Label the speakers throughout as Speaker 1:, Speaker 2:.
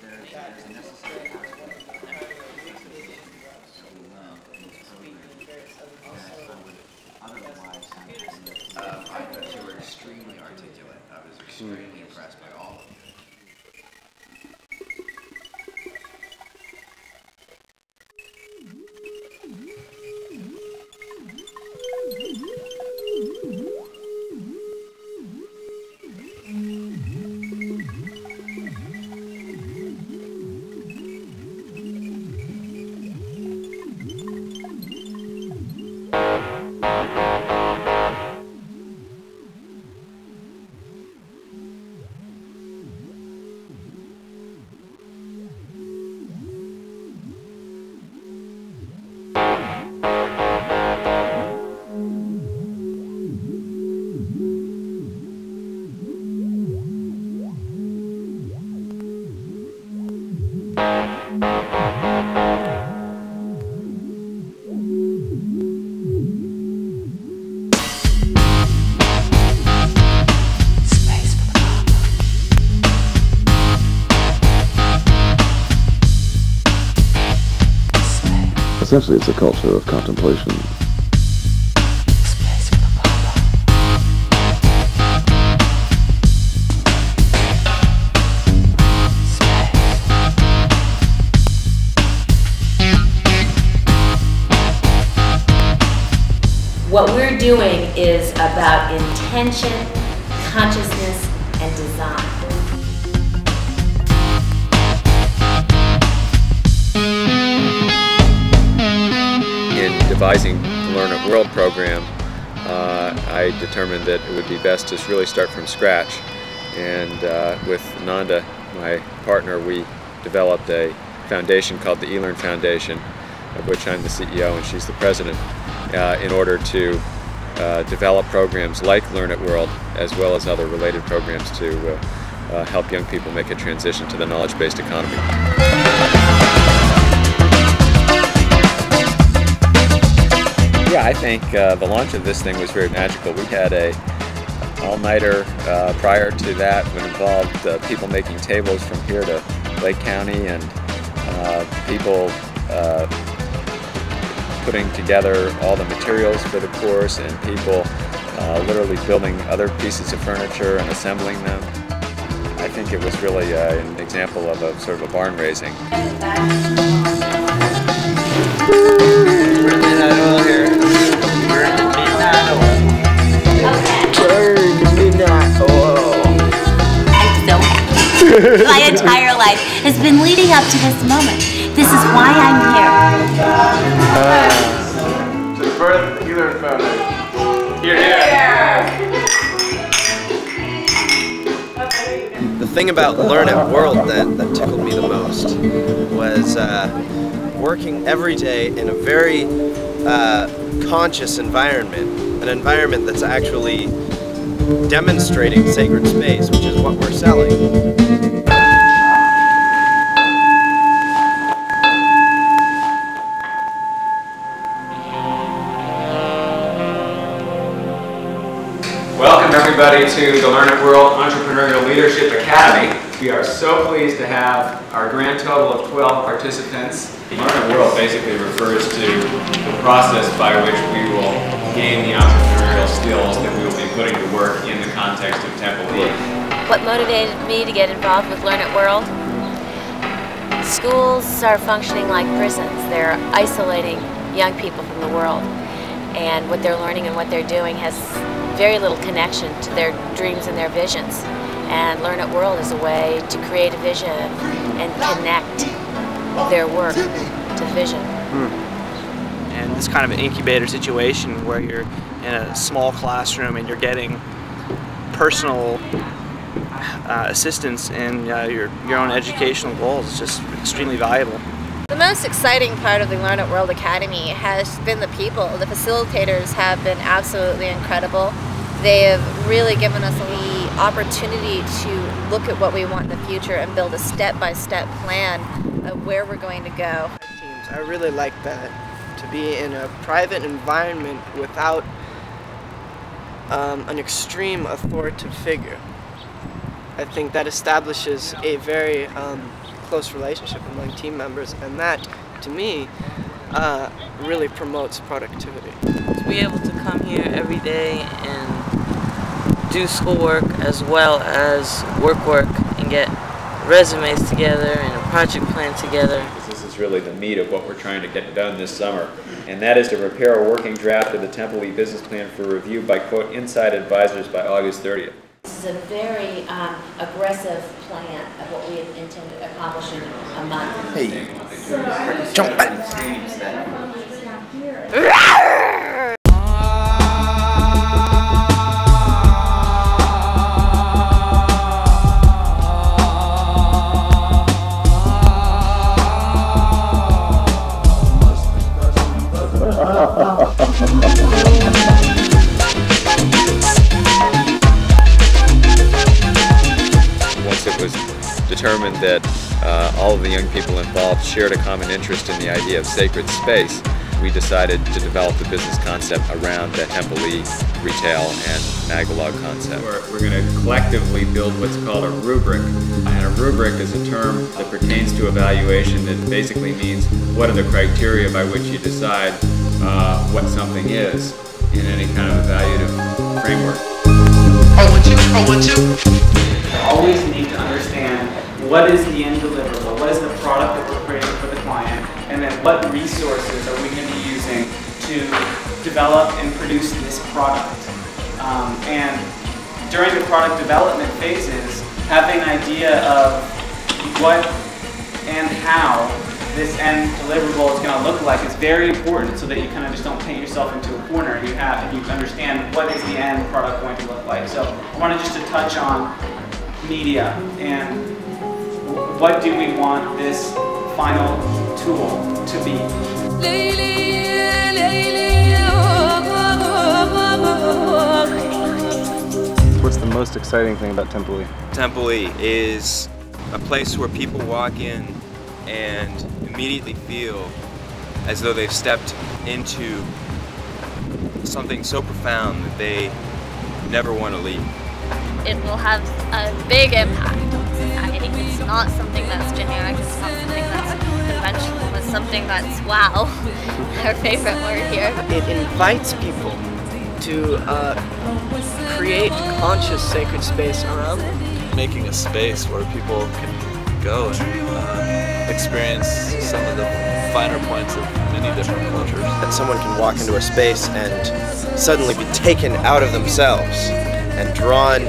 Speaker 1: there's a necessary aspect of accessibility in this program that I would otherwise have.
Speaker 2: I thought you were extremely articulate. I was extremely impressed by all of them.
Speaker 3: Essentially, it's a culture of contemplation.
Speaker 4: What we're doing is about intention, consciousness, and design.
Speaker 5: In devising the Learn at World program, I determined that it would be best to really start from scratch. And with Nanda, my partner, we developed a foundation called the eLearn Foundation, of which I'm the CEO and she's the president, in order to develop programs like Learn at World, as well as other related programs to help young people make a transition to the knowledge-based economy. Yeah, I think the launch of this thing was very magical. We had a all-nighter prior to that that involved people making tables from here to Lake County, and people putting together all the materials for the course, and people literally building other pieces of furniture and assembling them. I think it was really an example of a sort of a barn raising.
Speaker 2: We're in midnight oil here. We're in midnight oil.
Speaker 4: Okay.
Speaker 2: Turn to midnight oil.
Speaker 4: My entire life has been leading up to this moment. This is why I'm here.
Speaker 6: To the birth of the eLearn Foundation. Here,
Speaker 2: The thing about Learn at World that tickled me the most was working every day in a very conscious environment, an environment that's actually demonstrating sacred space, which is what we're selling.
Speaker 7: Welcome everybody to the Learn at World Entrepreneurial Leadership Academy. We are so pleased to have our grand total of 12 participants. Learn at World basically refers to the process by which we will gain the entrepreneurial skills that we will be putting to work in the context of Temple Eve.
Speaker 4: What motivated me to get involved with Learn at World? Schools are functioning like prisons. They're isolating young people from the world. And what they're learning and what they're doing has very little connection to their dreams and their visions. And Learn at World is a way to create a vision and connect their work to the vision.
Speaker 8: And this kind of an incubator situation where you're in a small classroom and you're getting personal assistance in your own educational goals is just extremely valuable.
Speaker 9: The most exciting part of the Learn at World Academy has been the people. The facilitators have been absolutely incredible. They have really given us the opportunity to look at what we want in the future and build a step-by-step plan of where we're going to go.
Speaker 10: I really like that, to be in a private environment without an extreme authoritative figure. I think that establishes a very close relationship among team members, and that, to me, really promotes productivity.
Speaker 1: To be able to come here every day and do schoolwork as well as work and get resumes together and a project plan together.
Speaker 5: This is really the meat of what we're trying to get done this summer, and that is to prepare a working draft of the Temple E business plan for review by, quote, inside advisors by August 30th.
Speaker 4: This is a very aggressive plan of what we intend to accomplish in a month.
Speaker 2: Hey, jump back.
Speaker 5: Once it was determined that all of the young people involved shared a common interest in the idea of sacred space, we decided to develop the business concept around the Temple E retail and Magalog concept. We're going to collectively build what's called a rubric. And a rubric is a term that pertains to evaluation that basically means what are the criteria by which you decide what something is in any kind of evaluative framework.
Speaker 11: Always need to understand what is the end deliverable, what is the product that we're creating for the client, and then what resources are we going to be using to develop and produce this product. And during the product development phases, having an idea of what and how this end deliverable is going to look like is very important, so that you kind of just don't paint yourself into a corner. You understand what is the end product going to look like. So I wanted just to touch on media and what do we want this final tool to be.
Speaker 6: What's the most exciting thing about Temple E?
Speaker 2: Temple E is a place where people walk in and immediately feel as though they've stepped into something so profound that they never want to leave.
Speaker 9: It will have a big impact on society. It's not something that's generic, it's not something that's conventional, it's something that's wow, our favorite word here.
Speaker 10: It invites people to create conscious sacred space around them.
Speaker 8: Making a space where people can go and experience some of the finer points of many different cultures.
Speaker 2: That someone can walk into a space and suddenly be taken out of themselves and drawn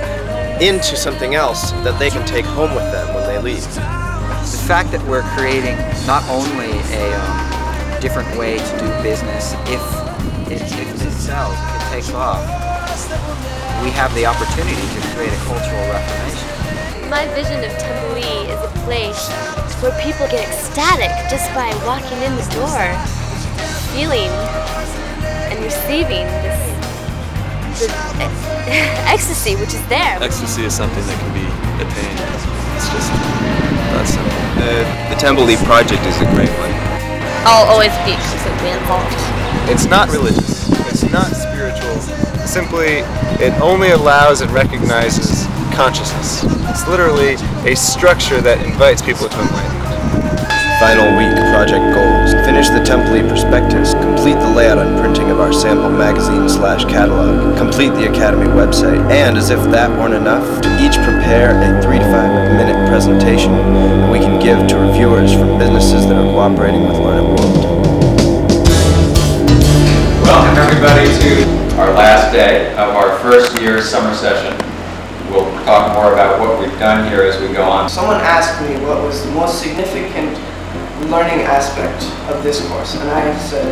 Speaker 2: into something else that they can take home with them when they leave.
Speaker 12: The fact that we're creating not only a different way to do business, if it sells, if it takes off, we have the opportunity to create a cultural reformation.
Speaker 4: My vision of Temple E is a place where people get ecstatic just by walking in the door, feeling and receiving this ecstasy which is there.
Speaker 8: Ecstasy is something that can be attained. It's just that simple.
Speaker 2: The Temple E project is a great one.
Speaker 9: I'll always be completely involved.
Speaker 6: It's not religious. It's not spiritual. Simply, it only allows and recognizes consciousness. It's literally a structure that invites people to enlightenment.
Speaker 2: Final week project goals. Finish the Temple E prospectus. Complete the layout and printing of our sample magazine/catalog. Complete the Academy website. And as if that weren't enough, to each prepare a 3 to 5 minute presentation that we can give to reviewers from businesses that are cooperating with Learn It World.
Speaker 5: Welcome everybody to our last day of our first year summer session. We'll talk more about what we've done here as we go on.
Speaker 10: Someone asked me what was the most significant learning aspect of this course, and I said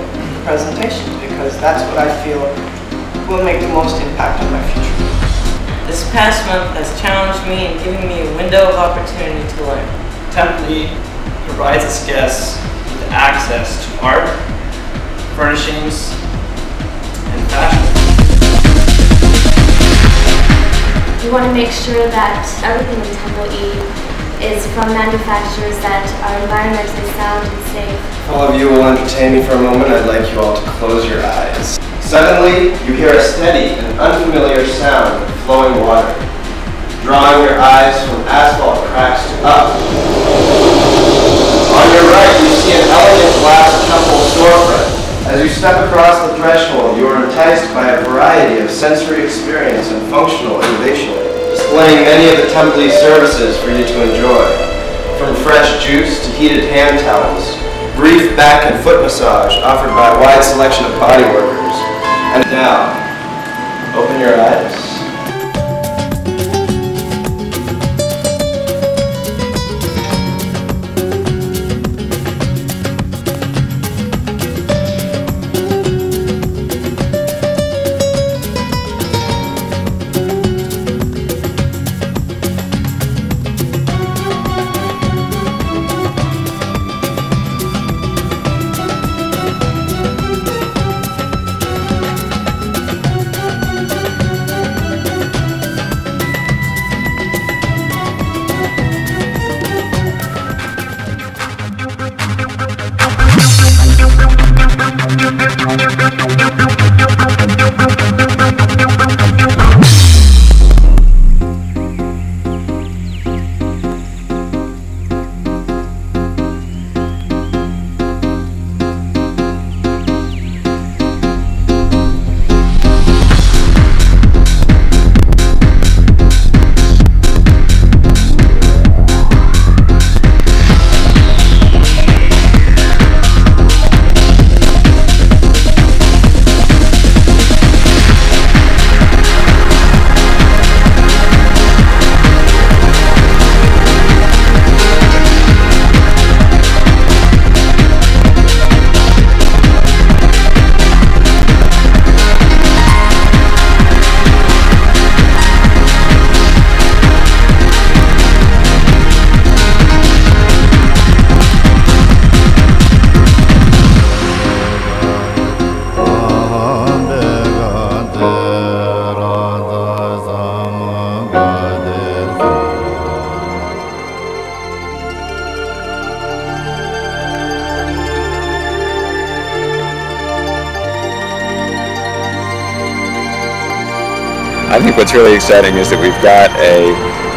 Speaker 10: presentations, because that's what I feel will make the most impact on my future.
Speaker 1: This past month has challenged me and given me a window of opportunity to learn.
Speaker 8: Temple E provides its guests with access to art, furnishings, and fashion.
Speaker 4: We want to make sure that everything in Temple E is from manufacturers that are environmentally sound and safe.
Speaker 2: If all of you will entertain me for a moment, I'd like you all to close your eyes. Suddenly, you hear a steady and unfamiliar sound of flowing water. drawing your eyes from asphalt cracks to up. On your right, you see an elegant glass temple storefront. As you step across the threshold, you are enticed by a variety of sensory experience and functional innovation, displaying many of the temple services for you to enjoy. From fresh juice to heated hand towels, brief back and foot massage offered by a wide selection of body workers. And now, open your eyes.
Speaker 5: I think what's really exciting is that we've got a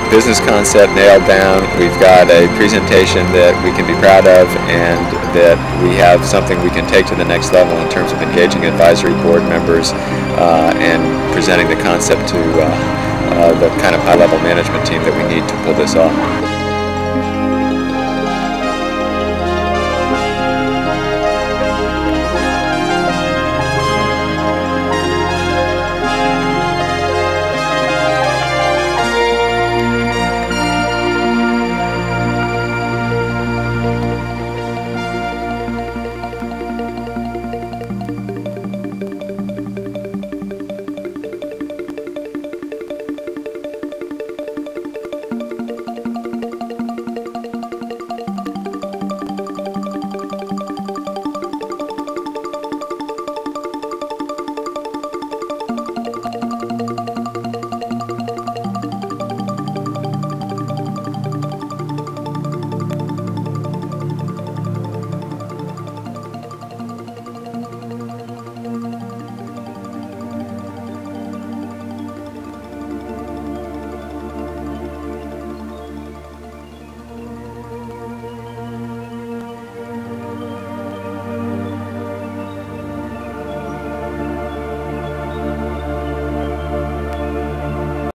Speaker 5: business concept nailed down, we've got a presentation that we can be proud of, and that we have something we can take to the next level in terms of engaging advisory board members and presenting the concept to the kind of high-level management team that we need to pull this off.